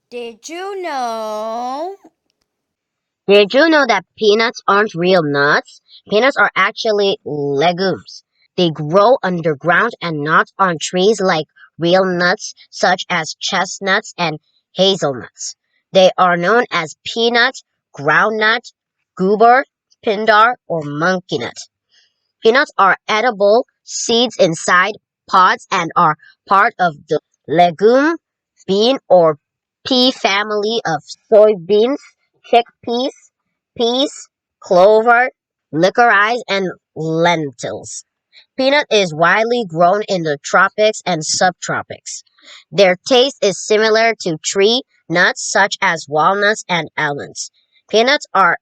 Did you know? Did you know that peanuts aren't real nuts? Peanuts are actually legumes. They grow underground and not on trees like real nuts such as chestnuts and hazelnuts. They are known as peanut, groundnut, goober, pindar, or monkey nut. Peanuts are edible seeds inside pods and are part of the legume, bean, or pea family of soybeans, chickpeas, peas, clover, licorice, and lentils. Peanut is widely grown in the tropics and subtropics. Their taste is similar to tree nuts such as walnuts and almonds. Peanuts are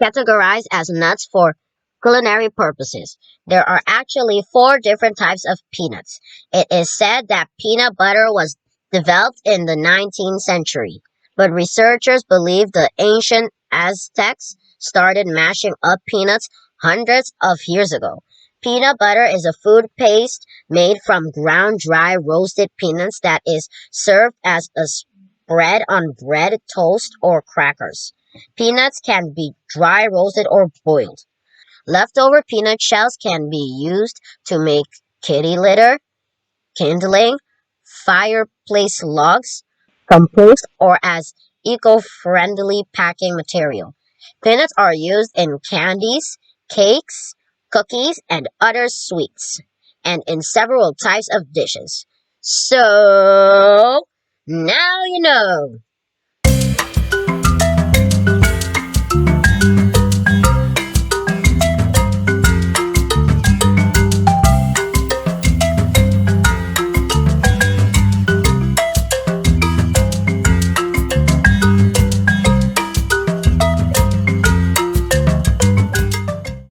categorized as nuts for culinary purposes. There are actually four different types of peanuts. It is said that peanut butter was developed in the 19th century, but researchers believe the ancient Aztecs started mashing up peanuts hundreds of years ago. Peanut butter is a food paste made from ground dry roasted peanuts that is served as a spread on bread, toast, or crackers. Peanuts can be dry roasted or boiled. Leftover peanut shells can be used to make kitty litter, kindling, fireplace logs, compost, or as eco-friendly packing material. Peanuts are used in candies, cakes, cookies, and other sweets, and in several types of dishes. So, now you know.